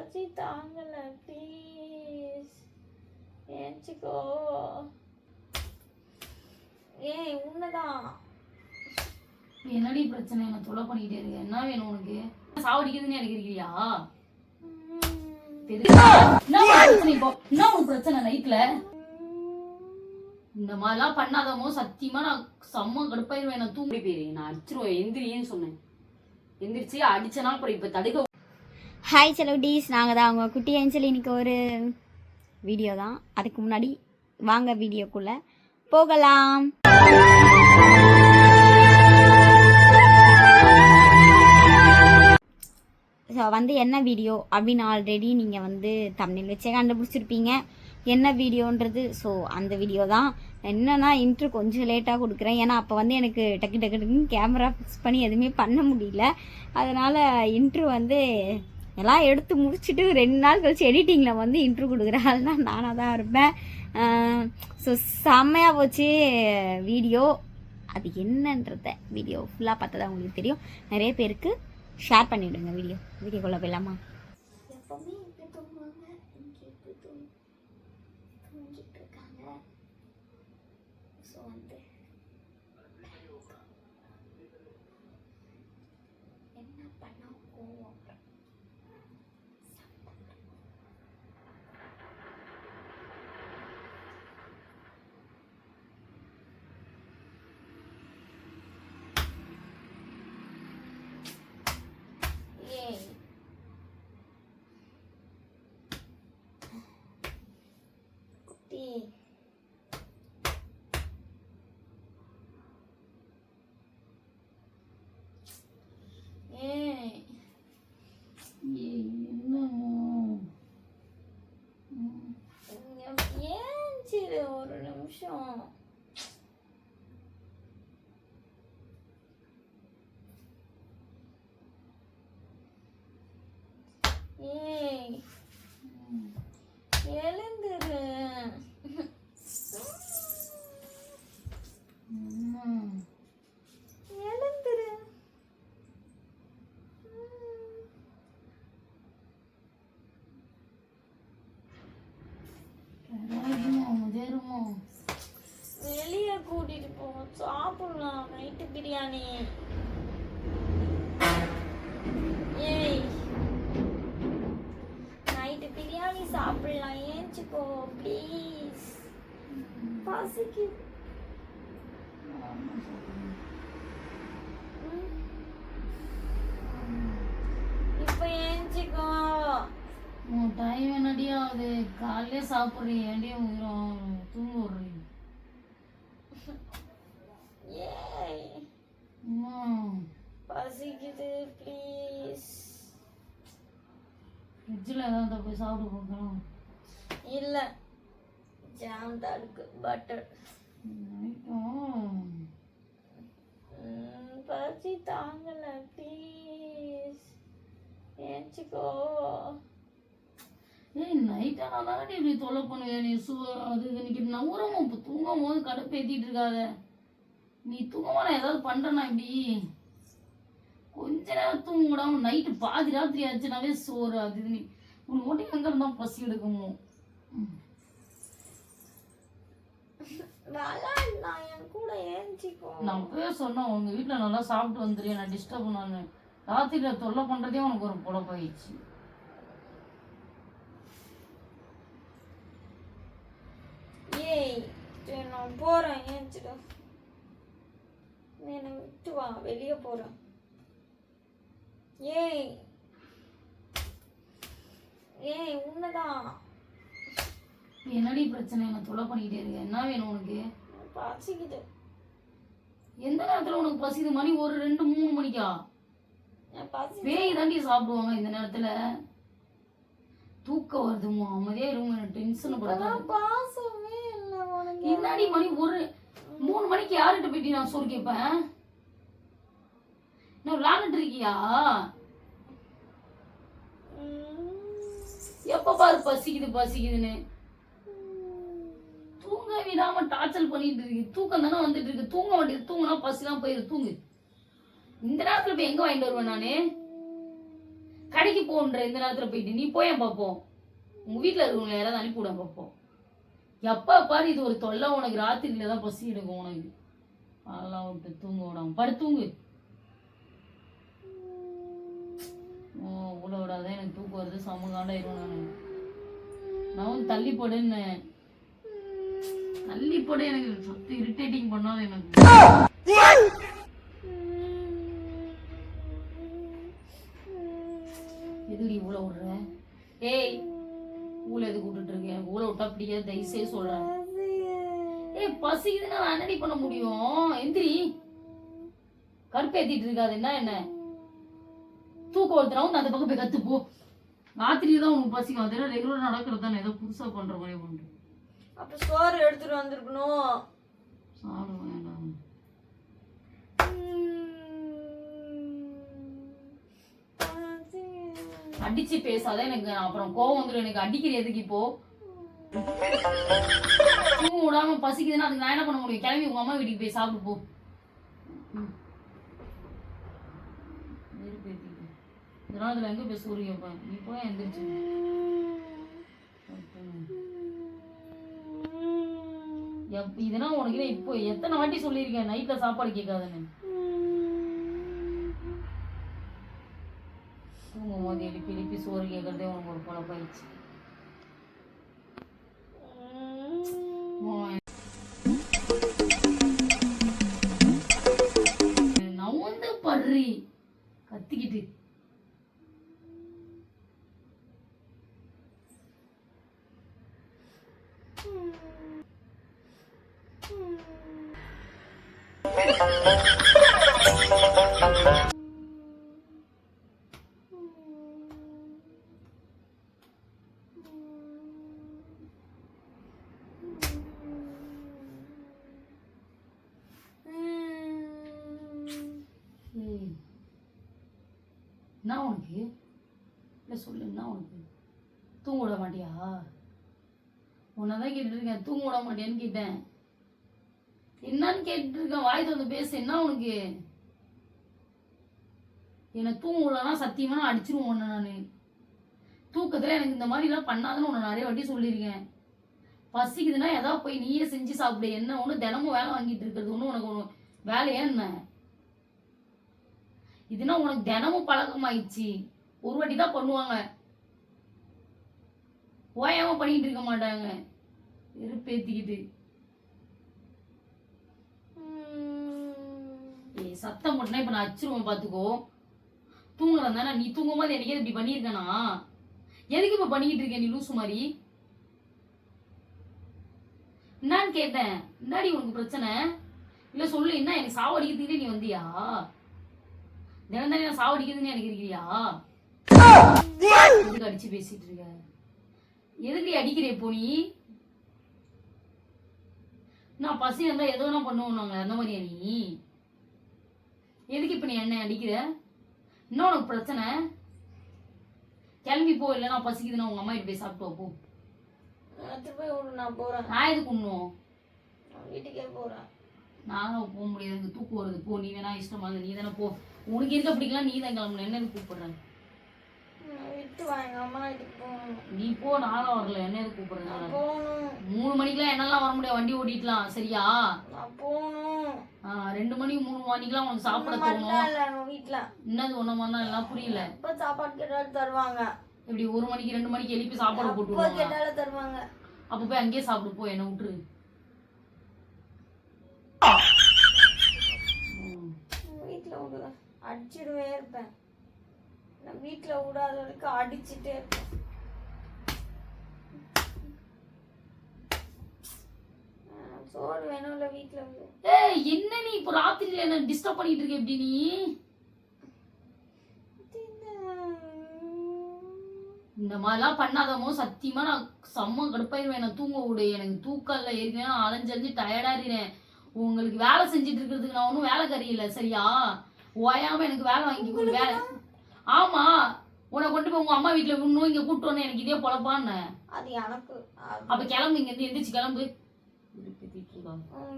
பசி தாங்கல ப்ளீஸ் ஏஞ்சிக்கோ. ஏய் உன்னதான் என்னடி பிரச்சனை? என்ன தொலை பண்ணிக்கிட்டே இருக்க? என்ன வேணும் உனக்கு? சாவடிக்குதுன்னு எனக்கு இருக்கிறியா? என்ன உனக்கு பிரச்சனை நைட்ல? இந்த மாதிரிலாம் பண்ணாதமோ சத்தியமா நான் செம்ம கடுப்பாயிருவேன். நான் தூங்கி போயிரு, நான் அடிச்சிருவேன். எந்திரின்னு சொன்னேன், எந்திரிச்சு அடிச்சனா அப்புறம் இப்ப தடுக்க. ஹாய் செலவுடீஸ், நாங்கள் தான் அவங்க குட்டி ஏஞ்சல். இன்னைக்கு ஒரு வீடியோ தான். அதுக்கு முன்னாடி வாங்க வீடியோக்குள்ளே போகலாம். ஸோ என்ன வீடியோ அப்படின்னு ஆல்ரெடி நீங்கள் தம்ப்நெயில் வச்சே கண்டுபிடிச்சிருப்பீங்க என்ன வீடியோன்றது. ஸோ அந்த வீடியோ தான். என்னென்னா இன்ட்ரு கொஞ்சம் லேட்டாக கொடுக்குறேன், ஏன்னா அப்போ எனக்கு டக்கு டக்கு டக்குன்னு கேமரா ஃபிக்ஸ் பண்ணி எதுவுமே பண்ண முடியல. அதனால் இன்ட்ரு எல்லாம் எடுத்து முடிச்சுட்டு 2 நாள் கழிச்சு எடிட்டிங்கில் இன்ட்ரு கொடுக்குற ஆள்னா நானாக தான் இருப்பேன். ஸோ செம்மையாக போச்சு வீடியோ. அது என்னன்றத வீடியோ ஃபுல்லாக பார்த்தா தான் உங்களுக்கு தெரியும். நிறைய பேருக்கு ஷேர் பண்ணிவிடுங்க. வீடியோக்குள்ளே போயிடலாமா? எப்போவுமே இப்படி தூங்குவாங்க, இங்கே இப்படி தூங்கிட்டு இருக்காங்க. ஸோ என்ன பண்ண கோவம். ஒரு நிமிஷம். ஏய் எழுந்துரு. எழுந்துரு. வெளியே கூட்டிட்டு போ, சாப்பிடலாம் நைட்டு பிரியாணி. ஏய் நைட்டு பிரியாணி சாப்பிடலாம், ஏஞ்சிக்கோ ப்ளீஸ். பசிக்கு. இப்ப ஏஞ்சிக்கோ. டைம் என்னடியா ஆகுது? காலையிலே சாப்பிட்றீங்க, ஏண்டியே தூங்க விடுறீங்க. ஏய் பசிக்குது ப்ளீஸ். ஃப்ரிட்ஜில் ஏதாவது போய் சாப்பிட்டு போகணும். இல்லை ஜாம் தான் இருக்கு, பட்டர். பசி தாங்கல ப்ளீஸ் ஏஞ்சிக்கோ. ஏய் நைட்டா நான் தானே இப்படி தொலை பண்ணுவேன். நீ அது இன்னைக்கு நவுறமும் இப்போ தூங்கும் போது கடுப்பு ஏற்றிட்டு இருக்காத. நீ தூங்கமா நான் ஏதாவது பண்ணுறேன்னா இப்படி கொஞ்ச நேரம் தூங்க விடாம நைட்டு பாதி ராத்திரி ஆச்சுனாவே சோறு அது நீ உனக்கு மட்டும் எங்கே இருந்தால் பசி எடுக்குமோ? நான் போய் சொன்னேன் உங்க வீட்டில் நல்லா சாப்பிட்டு வந்துடுறேன், நான் டிஸ்டர்ப் பண்ணான்னு. ராத்திரியில் தொல்லை பண்ணுறதே உனக்கு ஒரு பொழப்பாயிடுச்சு. ஏய் நான் போறேன், ஏஞ்சிடு. என்னை விட்டு வா, வெளியே போறேன். ஏய் ஏய் உன்னதான். என்னடி பிரச்சனை? என்ன தொலை பண்ணிக்கிட்டே இருக்க? என்ன வேணும் உனக்கு? பசிக்குது. எந்த நேரத்தில் உனக்கு பசிக்குது? மணி 1, 2, 3 மணிக்கா? பேய் தாண்டி சாப்பிடுவாங்க இந்த நேரத்தில். தூக்கம் வருதுமோ? அமைதியா இருங்க, டென்ஷன் படாத. பாசமே இல்லை உனக்கு. என்னடி மணி 3 மணிக்கு யார்கிட்ட போயிட்டு நான் சோறு கேட்பேன்? நான் விளாண்டுட்டு இருக்கியா? எப்ப பாரு பசிக்குதுன்னு தூங்க விடாம டார்ச்சல் பண்ணிட்டு இருக்கு. தூக்கம் தானே வந்துட்டு இருக்கு. தூங்க வேண்டியது, தூங்கினா பசிலாம் போயிரு. தூங்கு. இந்த நேரத்துல போய் எங்க வாங்கிட்டு வருவேன் நானு? கடைக்கு போன்ற இந்த நேரத்துல போயிட்டு நீ போயேன் பார்ப்போம். உங்க வீட்டுல இருக்கவங்க யாராவது அனுப்பிவிட பார்ப்போம். எப்ப பாரு இது ஒரு தொல்லை உனக்கு. ராத்திரியில தான் பசி எடுக்கும் உனக்கு. அதெல்லாம் விட்டு தூங்க விடாம படு தூங்கு. உள்ள விடாத எனக்கு தூக்கம் வருது. சமகாண்டாயிரும். நான் வந்து தள்ளி போடுன்னு தள்ளி போட எனக்கு சத்து இரிட்டேட்டிங் பண்ணாது எனக்கு. எதுடி ஊழ விடுற? ஏய் ஊழ எதுக்கு விட்டுட்டு இருக்கேன்? எனக்கு ஊழ விட்டா பிடிக்காது. தயவுசெய்து சொல்றேன். ஏய் பசிக்குதுன்னா நான் என்னடி பண்ண முடியும்? எந்திரி. கருப்பேத்திட்டு இருக்காது. என்ன தூக்கம் ஒருத்தரவும் அந்த பக்கம் போய் கத்து போ. ராத்திரி தான் உனக்கு பசிக்கும். அதெல்லாம் ரெகுலர் நடக்கிறது தானே. ஏதோ புதுசா பண்ற மாதிரி பண்றேன். அப்ப சோறு எடுத்துட்டு வந்திருக்கணும். சாப்பிட வேண்டாம். அடிச்சு பேசாத. எனக்கு அப்புறம் கோவம் வந்துடும். எனக்கு அடிக்கிற எதுக்கு இப்போ? தூங்க விடாம பசிக்குதுன்னா அதுக்கு நான் என்ன பண்ண முடியும்? கிளம்பி உங்க அம்மா வீட்டுக்கு போய் சாப்பிட்டு போ. இதனால இதுல எங்க போய் சூரிய வைப்பேன்? நீ போய் எந்திரிச்சு. இதெல்லாம் உனக்கு இப்போ எத்தனை வாட்டி சொல்லியிருக்கேன் நைட்ல சாப்பாடு கேட்காதுன்னு. தூங்கும் போது எழுப்பி எழுப்பி சோறு கேட்கறதே உனக்கு ஒரு பொழப்பாயிடுச்சு. நான் வந்து படுறி கத்திக்கிட்டு என்ன உனக்கு? இல்லை சொல்லு, என்ன உனக்கு? தூங்க விட மாட்டியா? உன்னதான் கேட்டுருக்கேன். தூங்க விட மாட்டியான்னு கேட்டேன். என்னன்னு கேட்டுட்டு இருக்கேன். வாய் திறந்து பேசு. என்ன உனக்கு? என்னை தூங்க விடலன்னா சத்தியமா நான் அடிச்சிருவோம் உன்னை. நான் தூக்கத்துல எனக்கு இந்த மாதிரி எல்லாம் பண்ணாதுன்னு உன்னை நிறைய வாட்டி சொல்லியிருக்கேன். பசிக்குதுன்னா ஏதாவது போய் நீயே செஞ்சு சாப்பிடு. என்ன ஒண்ணு தினமும் வேலை வாங்கிட்டு இருக்கிறது ஒண்ணு உனக்கு ஒண்ணு வேலையா என்ன? இதுனா உனக்கு தினமும் பழக்கமாயிடுச்சு. ஒரு வாட்டி தான் பண்ணுவாங்க, ஓயாம பண்ணிட்டு இருக்க மாட்டாங்க. வெறுப்பேத்திக்கிட்டு சத்தம் போட்டா இப்ப நான் அச்சிருவேன் பாத்துக்கோ. தூங்குறேன் தானே. நீ தூங்கும் போது எனக்கு இப்படி பண்ணிருக்கனா? எதுக்கு இப்ப பண்ணிக்கிட்டு இருக்க நீ லூசு மாதிரி? என்னான்னு கேட்டேன். என்னடி உனக்கு பிரச்சனை? இல்ல சொல்லு. என்ன எனக்கு சாவடிக்கிறதுக்கு நீ வந்தியா? தினம் தானே நான் சாவடிக்கிறதுன்னு எனக்கு இருக்கிறியா? எதுக்கு அடிச்சு பேசிட்டு இருக்க? எதுக்கு அடிக்கிற இப்போ நீ? நான் பசி இருந்தா எதோ வேணா பண்ணுவோம் நாங்க. அந்த மாதிரியா நீ? எதுக்கு இப்ப நீ என்ன அடிக்கிற? என்ன உனக்கு பிரச்சனை? கிளம்பி போ. இல்ல நான் பசிக்குதுன்னா உங்க அம்மா கிட்ட போய் சாப்பிட்டு போ. நான் போறேன். நான் எதுக்கு உண்ணும்? வீட்டுக்கே போறேன். நானும் போக முடியாது. எனக்கு தூக்கம் வருது. போ. நீ வேணா இஷ்டமா நீ தானே போ. உனக்கு இருக்க பிடிக்கலாம். நீ தான் கிளம்பணும். என்ன கூப்பிடுறேன்? விட்டு வாங்க. அம்மா வீட்டுக்கு போகணும். நீ போ. நானும் வரல. என்ன எது கூப்பிடுறேன்? போகணும். 3 மணிக்கெல்லாம் என்னெல்லாம் வர முடியாது. வண்டி ஓட்டிக்கலாம். சரியா? நான் போகணும். 2 மணி 3 மணிக்கெல்லாம் உனக்கு சாப்பிட தோணும். வீட்டுல என்னது ஒண்ணு மணி எல்லாம் புரியல. இப்ப சாப்பாடு கேட்டாலும் தருவாங்க. இப்படி 1 மணிக்கு 2 மணிக்கு எழுப்பி சாப்பாடு போட்டு கேட்டாலும் தருவாங்க. அப்ப போய் அங்கேயே சாப்பிடு. போ. என்ன விட்டுரு. வீட்டுல விடுவேன். அடிச்சிடுவே இருப்பேன். நான் வீட்டுல விடாத வரைக்கும் அடிச்சுட்டே இருப்பேன். சோறு வேணும்ல வீட்டுல. ஏய் என்ன நீ இப்ப ராத்திரில என்ன டிஸ்டர்ப் பண்ணிட்டு இருக்க? எப்படி நீ இந்த மாதிரிலாம் பண்ணாதமோ சத்தியமா நான் செம்ம கடுப்பாயிருவேன். நான் தூங்க விடு. எனக்கு தூக்கம் இல்லை. ஏற்கனவே நான் அலைஞ்சு டயர்டா இருக்கேன். உங்களுக்கு வேலை செஞ்சுட்டு இருக்கிறதுக்கு நான் ஒன்றும் வேலைக்காரி இல்லை. சரியா? ஓயாம எனக்கு வேலை வாங்கி கொடு. வேலை ஆமா. உன்னை கொண்டு போய் உங்க அம்மா வீட்டுல விடணும். இங்க கூப்பிட்டு எனக்கு இதே பொழப்பான்னு. அது எனக்கு. அப்ப கிளம்பு. இங்க இருந்து எந்திரிச்சு கிளம்பு.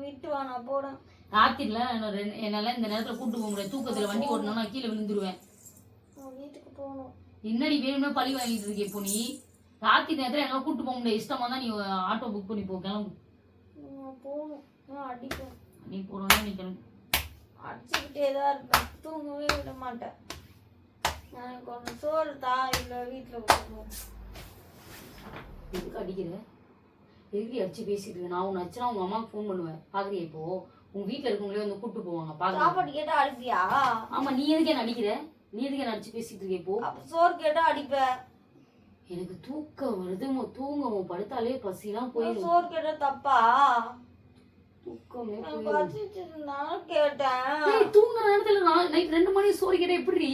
விட்டு வா. நான் போறேன். ராத்திரில என்னால இந்த நேரத்துல கூட்டு போக முடியாது. தூக்கத்துல வண்டி ஓட்டணும்னா கீழே விழுந்துருவேன். வீட்டுக்கு போகணும். என்னடி வேணும்னா பழி வாங்கிட்டு இருக்கே இப்போ நீ ராத்திரி நேரத்துல எல்லாம் கூட்டு போக முடியாது. இஷ்டமா தான் நீ ஆட்டோ புக் பண்ணி போ, கிளம்பு. போகணும், நான் அடிப்பேன். நீ போறோம்னா நீ கிளம்பு. அடிச்சுக்கிட்டே தான் இருப்பேன், தூங்கவே விட மாட்டேன். எனக்கு கொஞ்சம் சோறு தா, இல்லை வீட்டில் விட்டுருவோம். எதுக்கு அடிக்கிற? எதுக்கு அடிச்சு பேசிட்டு இருக்க? நான் உன்னை அடிச்சுனா உங்க அம்மாவுக்கு ஃபோன் பண்ணுவேன். பாக்குறியா இப்போ உங்க வீட்டுல இருக்கவங்களே வந்து கூட்டு போவாங்க. பாக்க சாப்பாடு கேட்டா அடிப்பியா? ஆமா, நீ எதுக்கு என்ன அடிக்கிற? நீ எதுக்கு என்ன அடிச்சு பேசிட்டு இருக்க இப்போ? அப்ப சோறு கேட்டா அடிப்பேன். எனக்கு தூக்கம் வருது, தூங்கவும் படுத்தாலே பசிலாம் போயிடும். சோறு கேட்டா தப்பா? தூக்கமே நான் கேட்டேன். தூங்குற நேரத்துல நைட் 2 மணி சோறு கேட்டா எப்படி?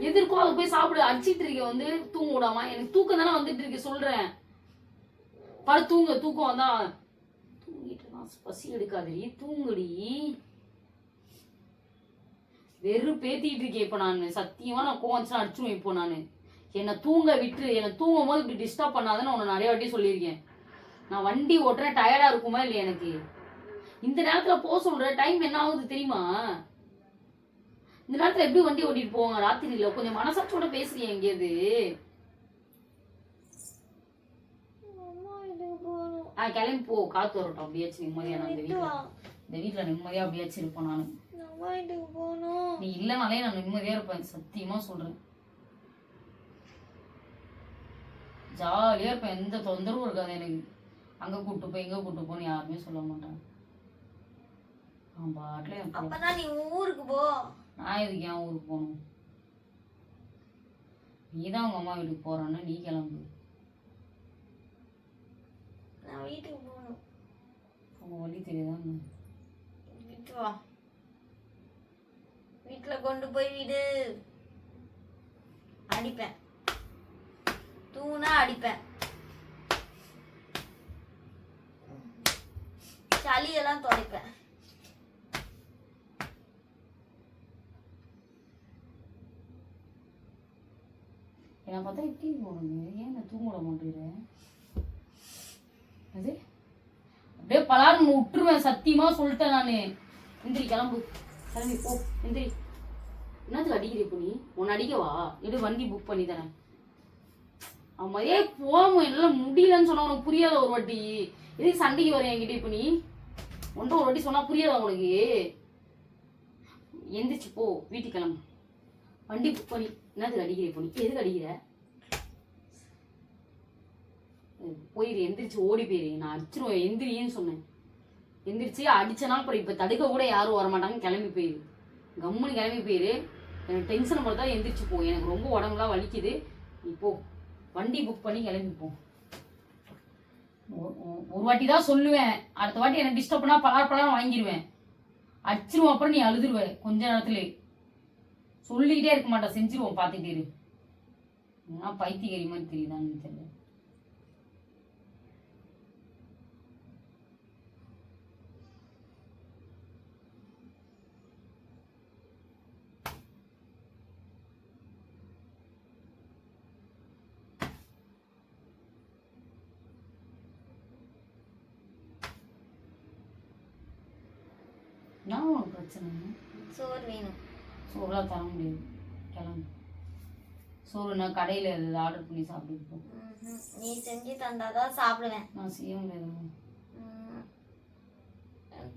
எதிர்க்கோ அதை போய் சாப்பிடு. அடிச்சிட்டு இருக்க வந்து தூங்க விடாம. எனக்கு தூக்கம் தானே வந்துட்டு இருக்கு, சொல்றேன். படு தூங்க, தூக்கம் வந்தா தூங்கிட்டு பசி எடுக்காதடி, தூங்குடி. வெறும் பேத்திட்டு இருக்கேன் இப்ப நான். சத்தியமா நான் கோவம் அடிச்சுருவேன் இப்போ. நான் என்னை தூங்க விட்டு, என்னை தூங்கும் போது இப்படி டிஸ்டர்ப் பண்ணாதுன்னு உன்னை நிறைய வாட்டி சொல்லியிருக்கேன். நான் வண்டி ஓட்டுறேன், டயர்டா இருக்குமா இல்லையா எனக்கு? இந்த நேரத்துல போக சொல்ற டைம் என்ன ஆகுது தெரியுமா? இந்த நேரத்துல எப்படி வண்டி ஓட்டிட்டு போவாங்க ராத்திரியில? கொஞ்சம் மனசாட்சியோட பேசுறியா எங்கேயாது? கிளம்பி போ, காத்து வரட்டும். அப்படியாச்சும் நிம்மதியா நான் இந்த வீட்டுல நிம்மதியா அப்படியாச்சும் இருப்பேன் நானு. நீ இல்லனாலே நான் நிம்மதியா இருப்பேன், சத்தியமா சொல்றேன். ஜாலியா இருப்பேன், எந்த தொந்தரவும் இருக்காது எனக்கு. அங்க கூட்டு போய் இங்க கூட்டு போன்னு யாருமே சொல்ல மாட்டாங்க. அப்பதான் நீ ஊருக்கு போ. நான் எதுக்கு என் ஊருக்கு போகணும்? நீதான் உங்க அம்மா வீட்டுக்கு போறான்னு நீ கிளம்பு. நான் வீட்டுக்கு போகணும். உங்க வழி தெரியுதா? வீட்டு வா, வீட்டுல கொண்டு போய் விடு. அடிப்பேன், தூணா அடிப்பேன். சளியெல்லாம் துடைப்பேன். என்ன பார்த்தா எப்படி போகணுங்க? ஏன் நான் தூங்க விட மாட்டேங்கிறேன்? அது அப்படியே பலாருன்னு விட்டுருவேன், சத்தியமா சொல்லிட்டேன் நானு. எந்திரி, கிளம்பு, கிளம்பி போ, எந்திரி. என்னத்துக்கு அடிக்கிற இப்போ நீ? உன்னை அடிக்கவா? எடு, வண்டி புக் பண்ணி தரேன். அவன் போகும், என்னால முடியலன்னு சொன்னா உனக்கு புரியாத? ஒரு வாட்டி எதுக்கு சண்டைக்கு வரேன் என்கிட்ட இப்போ நீ? ஒன்றை ஒரு வாட்டி சொன்னா புரியாதா உனக்கு? எந்திரிச்சு போ, வீட்டுக்கு கிளம்பு. வண்டி புக் பண்ணி என்னத்துக்கு அடிக்கிற இப்போ நீ? எதுக்கு அடிக்கிற? போயிரு, எந்திரிச்சு ஓடி போயிரு. நான் அடிச்சிருவேன், எந்திரின்னு சொன்னேன். எந்திரிச்சு அடிச்சனா அப்புறம் இப்ப தடுக்க கூட யாரும் வரமாட்டாங்க. கிளம்பி போயிரு, கம்முன்னு கிளம்பி போயிரு. எனக்கு டென்ஷன் படுத்தா எந்திரிச்சு போ. எனக்கு ரொம்ப உடம்புலாம் வலிக்குது. நீ போ, வண்டி புக் பண்ணி கிளம்பி போ. ஒரு வாட்டி தான் சொல்லுவேன், அடுத்த வாட்டி எனக்கு டிஸ்டர்ப் பண்ணா பலார் வாங்கிடுவேன், அடிச்சிருவோம். அப்புறம் நீ அழுதுருவ கொஞ்ச நேரத்துல. சொல்லிக்கிட்டே இருக்க மாட்டா, செஞ்சிருவோம், பாத்துக்கிட்டே இரு. நான் பைத்தியக்காரி மாதிரி தெரியுதான்னு தெரியல. என்ன பிரச்சனை? சோறு வேணும். சோறுலாம் தர முடியாது, கிளம்பு. சோறு நான் கடையில் ஆர்டர் பண்ணி சாப்பிட்டுருப்போம். நீ செஞ்சு தந்தாதான் சாப்பிடுவேன். நான் செய்ய முடியாது.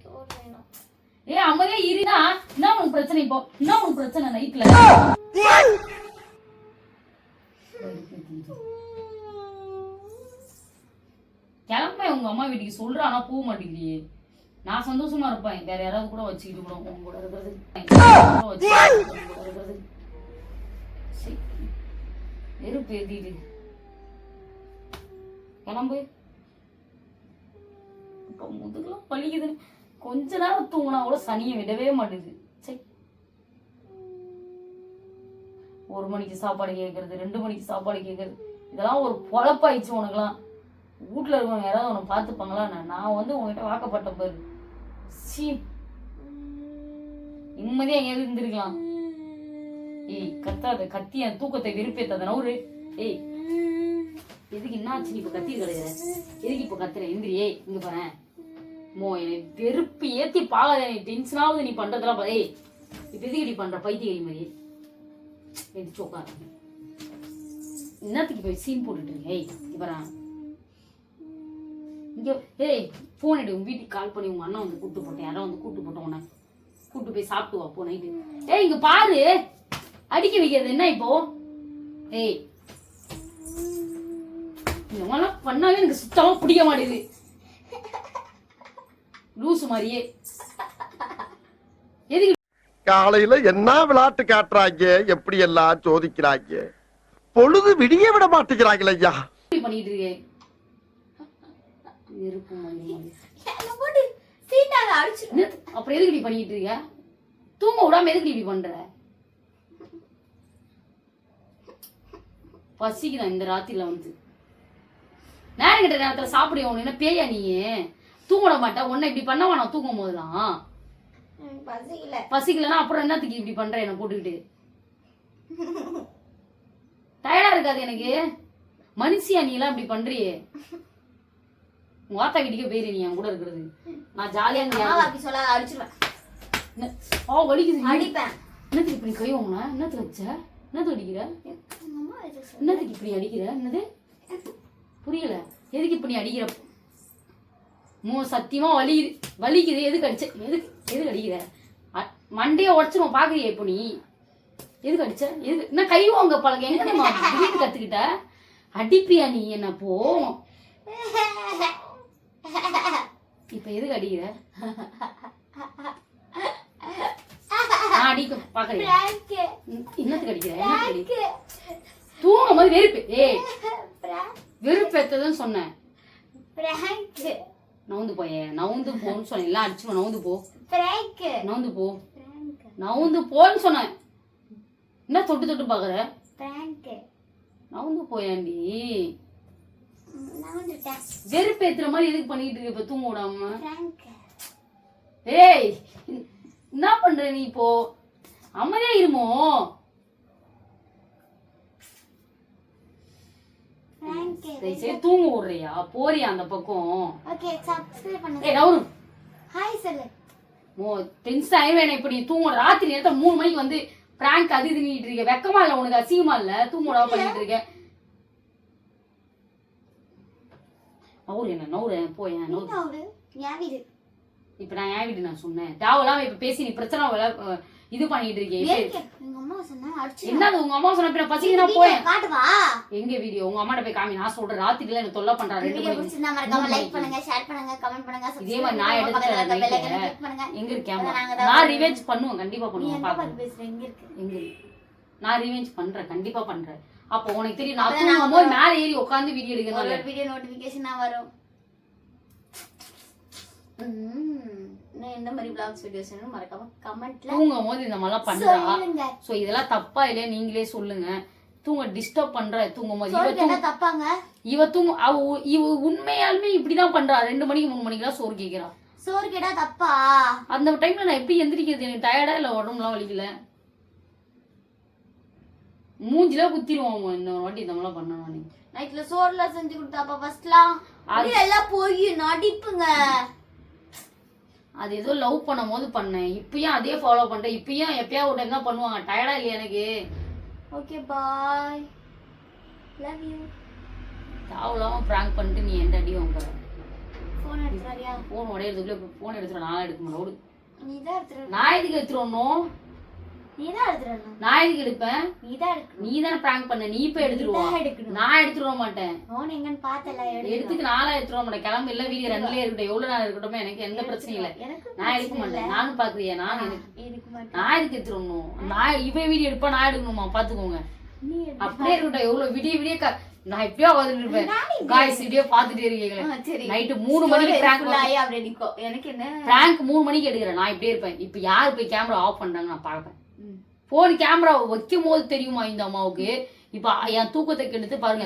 சோறு வேணும். அமைதியா இருடா. என்ன உனக்கு பிரச்சனை இப்போ? என்ன உனக்கு பிரச்சனை நைட்ல? கிளம்ப உங்க அம்மா வீட்டுக்கு சொல்ற, ஆனா போக மாட்டேங்கிறியே. நான் சந்தோஷமா இருப்பேன், வேற யாராவது கூட வச்சுக்கிட்டு கூட உங்க கூட இருக்கிறது. வெறுப்பு ஏத்திட்டு கிளம்பு. இப்ப முதுகுலாம் பழிக்குது. கொஞ்ச நேரம் தூங்கினா கூட சனியை விடவே மாட்டேது. சரி, 1 மணிக்கு சாப்பாடு கேட்கறது, 2 மணிக்கு சாப்பாடு கேட்கறது, இதெல்லாம் ஒரு பொழப்பாயிடுச்சு உனக்குலாம். வீட்டுல இருக்கவங்க யாராவது உன்னை பார்த்துப்பாங்களா? நான் வந்து உங்ககிட்ட வாக்கப்பட்ட பாரு. சீ, நிம்மதியா எங்கேயாவது இருந்திருக்கலாம். ஏய் கத்தாத, கத்தி என் தூக்கத்தை வெறுப்பேத்தாத நவுரு. ஏய் எதுக்கு என்ன ஆச்சு? நீ இப்ப கத்தி கிடையாது, எதுக்கு இப்ப கத்துற? எந்திரியே, இங்க பாரு. என்னை வெறுப்பு ஏத்தி பாக்காத, டென்ஷனாவது நீ பண்றதெல்லாம். ஏய் இப்ப எதுக்கு இப்படி பண்ற? பைத்தியக்காரி மாதிரி. எடுத்து உட்காரு. என்னத்துக்கு போய் சீன் போட்டுட்டு இருக்கேன்? ஏய் இவரா இங்க. ஏய் போன் எடு, உங்க வீட்டுக்கு கால் பண்ணி உங்க அண்ணன் வந்து கூட்டு போட்டேன், யாரோ வந்து கூட்டு போட்டோம், உன்னை கூட்டு போய் சாப்பிட்டு வா போ நைட்டு. ஏய் இங்க பாரு, அடிக்க வைக்கிறது என்ன இப்போ? ஏய் இந்த மாதிரிலாம் பண்ணாலே எனக்கு சுத்தமா பிடிக்க மாட்டேது, லூசு மாதிரியே. எதுக்கு காலையில என்ன விளையாட்டு காட்டுறாங்க, எப்படி எல்லாம் சோதிக்கிறாங்க, பொழுது விடிய விட மாட்டேங்கிறாங்களே ஐயா. பண்ணிட்டு இருக்கேன்? அப்புறம் எதுக்கு இப்படி பண்ணிட்டு இருக்க? தூங்க விடாம எதுக்கு இப்படி பண்ற? பசிக்குதான் இந்த ராத்திரில வந்து. நேரம் கிட்ட நேரத்துல சாப்பிடுவோம். என்ன பேயா நீ? தூங்க விட மாட்டேன் உன்னை இப்படி பண்ணவா? நான் தூங்கும் போதுதான் பசிக்கலன்னா அப்புறம் என்னத்துக்கு இப்படி பண்ற என்ன போட்டுக்கிட்டு? டயர்டா இருக்காது எனக்கு? மனுஷியா நீ எல்லாம் இப்படி பண்றியே? உங்க ஆத்தா வீட்டுக்கே போயிரு நீ என் கூட இருக்கிறது. நான் ஜாலியா அடிச்சிருவேன். வலிக்குது, அடிப்பேன். என்னத்துக்கு இப்படி கை வாங்கின? என்னத்து வச்ச? என்னத்து அடிக்கிற? என்னத்துக்கு இப்படி அடிக்கிற? என்னது புரியல? எதுக்கு இப்படி அடிக்கிற? சத்தியமா வலிக்குது. எதுக்கு அடிச்ச? எதுக்கு அடிக்கிற? மண்டைய உடச்சிரும் பாக்குறியா இப்போ நீ? எதுக்கு அடிச்ச? எதுக்கு என்ன கை வாங்க பழக? எங்க திடீர்னு கத்துக்கிட்ட? அடிப்பியா நீ என்ன? போ இப்ப எதுக்கு அடிக்கிற? நான் அடிக்க பாக்குறியா? என்னத்துக்கு அடிக்கிற? தூங்கும் போது வெறுப்பு. ஏய் வெறுப்பு எத்ததுன்னு சொன்னேன். நவுந்து போய, நவுந்து போன்னு சொன்னேன். எல்லாம் அடிச்சுடும். நவுந்து போ, நவுந்து போ, நவுந்து போன்னு சொன்னேன். என்ன தொட்டு தொட்டு பாக்குற? நவுந்து போயாண்டி. வெறுப்பு ஏத்துற மாதிரி எதுக்கு பண்ணிட்டு இருக்க இப்ப தூங்க விடாம? ஏய் என்ன பண்ற நீ இப்போ? அமைதியா இருமோ? தூங்க விடுறியா? போறியா அந்த பக்கம்? டென்ஷன் ஆயிடுவேன் இப்ப. நீ தூங்க ராத்திரி நேரத்துல 3 மணிக்கு வந்து பிராங்க் அது இதுன்னு இருக்க. வெக்கமா இல்ல உனக்கு? அசிங்கமா இல்ல? தூங்க விடாம பண்ணிட்டு இருக்க. நவுறு என்ன? நவுறு போயேன். இப்ப நான் என் வீடு நான் சொன்னேன் தேவலாம். இப்ப பேசி நீ பிரச்சனை இது பண்ணிட்டு இருக்கேன். என்னது உங்க அம்மா சொன்ன பின்ன பசிக்குனா போய் காட்டுவா. எங்க வீடியோ உங்க அம்மாட்ட போய் காமி. நான் சொல்றேன் ராத்திரில என்ன தொல்லை பண்றாரு. இதே மாதிரி நான் எடுத்துறேன். எங்க இருக்கேன்? நான் ரிவெஞ்ச் பண்ணுவேன், கண்டிப்பா பண்ணுவேன். எங்க நான் ரிவெஞ்ச் பண்றேன், கண்டிப்பா பண்றேன். அப்போ உனக்கு தெரியும் நான் தூங்கும் போது மேல ஏறி உட்காந்து வீடியோ எடுக்கணும். வீடியோ நோட்டிபிகேஷனா வரும். இந்த மாதிரி vlogs வீடியோஸ் மறக்காம கமெண்ட்ல தூங்கும் போது இந்த மாதிரிலாம் பண்றா. சோ இதெல்லாம் தப்பா இல்லையா நீங்களே சொல்லுங்க. தூங்க டிஸ்டர்ப் பண்ற தூங்கும் போது தப்பாங்க. இவ உண்மையாலுமே இப்படிதான் பண்றா. 2 மணிக்கு 3 மணிக்கு தான் சோறு கேக்குறா. சோறு கேட்டா தப்பா? அந்த டைம்ல நான் எப்படி எந்திரிக்கிறது? எனக்கு டயர்டா இல்ல உடம்புலாம் வலிக்கல. மூஞ்சில குத்திடுவோம் இந்த வாட்டி இந்த மாதிரிலாம் பண்ணணும். நீ நைட்ல சோறுலாம் செஞ்சு கொடுத்தாப்பா ஃபர்ஸ்ட்லாம் எல்லாம் போய் நடிப்புங்க. அது ஏதோ லவ் பண்ணும் போது பண்ணேன். இப்பயும் அதே ஃபாலோ பண்றேன். இப்பயும் எப்பயா ஒரு டைம் தான் பண்ணுவாங்க. டயர்டா இல்லையா எனக்கு? Okay bye, love you. தாவலாம பிராங்க் பண்ணிட்டு நீ எந்த அடி வாங்குற? போன் எடுத்துறியா? போன் உடையறதுக்குள்ள போன் எடுத்துற. நான் எடுக்க மாட்டேன். நீ தான் எடுத்துற. நான் எதுக்கு எடுத்துறணும்? நீ தான் எடுத்துறணும். நான் எதுக்கு எடுப்பேன்? நீ தான் எடுக்கணும். நீ தான பிராங்க் பண்ண. நீ இப்ப எடுத்துருவா. நான் எடுத்துற மாட்டேன். போன் எங்கன்னு பார்த்தல எடுத்துக்கு நாளா எடுத்துற மாட்டேன். கிளம்பு இல்ல வீடியோ ரன்லயே இருக்கட்டும். எவ்வளவு நேரம் இருக்கட்டும் எனக்கு எந்த பிரச்சனையும் இல்ல. நான் எடுக்க மாட்டேன். நானும் பாக்குறியா? நான் எடுக்க மாட்டேன். நான் எதுக்கு எடுத்துறணும்? நான் இவன் வீடியோ எடுப்பா நான் எடுக்கணுமா? பாத்துக்கோங்க. அப்படியே இருக்கட்டும். எவ்வளவு விடிய நான் எப்பயோ வந்துட்டு இருப்பேன். காய்ஸ் வீடியோ பாத்துட்டே இருக்கீங்களே. நைட்டு 3 மணிக்கு பிராங்க் எனக்கு என்ன பிராங்க் 3 மணிக்கு எடுக்கிறேன். நான் இப்படியே இருப்பேன். இப்ப யாரு போய் கேமரா ஆஃப் பண்றாங்க நான் பாப்பேன். போன் கேமரா வைக்கும் போது தெரியுமா இந்த அம்மாவுக்கு? இப்ப என் தூக்கத்தை கெடுத்து பாருங்க.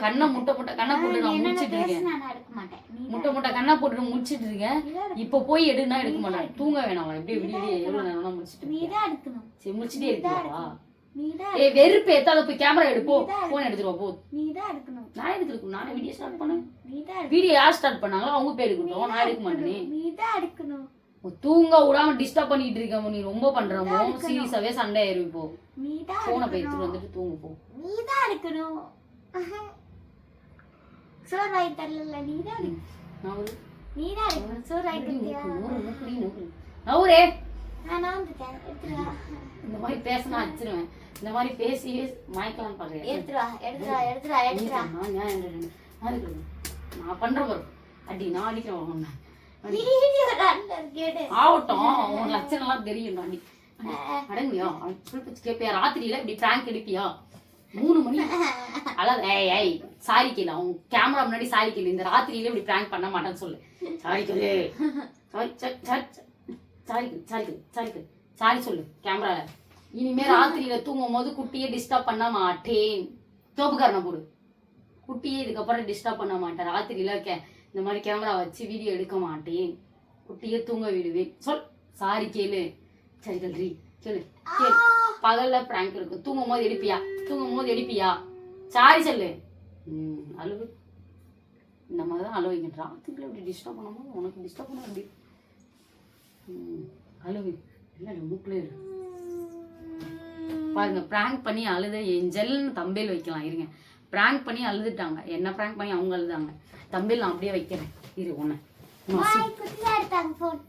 கண்ணை முட்டை கண்ணை போட்டு நான் முடிச்சிட்டு இருக்கேன். முட்டை கண்ணை போட்டு முடிச்சிட்டு இருக்கேன். இப்ப போய் எடுனா எடுக்க மாட்டேன். தூங்க வேணாம். எப்படியே விடிய எவ்வளவு நேரம் முடிச்சிட்டு சரி முடிச்சுட்டே இருக்கா? ஏ வெறுப்பு ஏத்தாத போய் கேமரா எடுப்போம். போன் எடுத்துருவா போ. நான் எடுத்துருக்கணும். நானே வீடியோ ஸ்டார்ட் பண்ணேன். வீடியோ யார் ஸ்டார்ட் பண்ணாங்களோ அவங்க போய் எடுக்கட்டும். நான் எடுக்க மாட்டேனே. தூங்க விடாம டிஸ்டர்ப் பண்ணிட்டு இருக்க நீ ரொம்ப பண்றமோ சீரியஸாவே சண்டை ஆயிரும் இப்போ நீதான் போனை போய் எடுத்துட்டு வந்துட்டு தூங்கு போ நீதான் இருக்கணும் சோறு வாங்கி தரல நீதான் நீதான் இருக்கணும் சோறு வாங்கி தந்தியா நவுரே நான் வந்துட்டேன் எடுத்துடா இந்த மாதிரி பேசினா அடிச்சிருவேன் இந்த மாதிரி பேசி மயக்கலாம் பாக்குறேன் எடுத்துடா நான் பண்றேன் பாரு அடி நான் அடிக்கிறேன் உன்னை கேடு ஆகட்டும் உன் லட்சணம் எல்லாம் தெரியும் அடி அடங்குயா கேப்பியா ராத்திரியில இப்படி பிராங்க் எடுப்பியா 3 மணி அதாவது ஏய் சாரி கேளு அவன் கேமரா முன்னாடி சாரி கேளு இந்த ராத்திரியில இப்படி பிராங்க் பண்ண மாட்டேன்னு சொல்லு சாரி கேளு சாரி சொல்லு கேமரால இனிமே ராத்திரியில தூங்கும் போது குட்டியை டிஸ்டர்ப் பண்ண மாட்டேன் தோப்புக்காரனை போடு குட்டியை இதுக்கப்புறம் டிஸ்டர்ப் பண்ண மாட்டேன் ராத்திரியில இந்த மாதிரி கேமரா வச்சு வீடியோ எடுக்க மாட்டேன் குட்டியை தூங்க விடுவேன் சொல் சாரி கேளு சரி கல்றி கேளு கேளு பகல்ல பிராங்க் இருக்கு தூங்கும் போது எடுப்பியா சாரி சொல்லு அழுவு இந்த மாதிரிதான் அழுவைங்க ராத்திரியில இப்படி டிஸ்டர்ப் பண்ணும்போது உனக்கு டிஸ்டர்ப் பண்ண அப்படி அழுவு இல்லை மூக்கிலே இருக்கு பாருங்க பிராங்க் பண்ணி அழுத ஏஞ்சல்னு தம்பேல் வைக்கலாம் இருங்க பிராங்க் பண்ணி அழுதுட்டாங்க என்ன பிராங்க் பண்ணி அவங்க அழுதாங்க தம்பேல் நான் அப்படியே வைக்கிறேன் இரு உன்னை எடுத்தாங்க போன்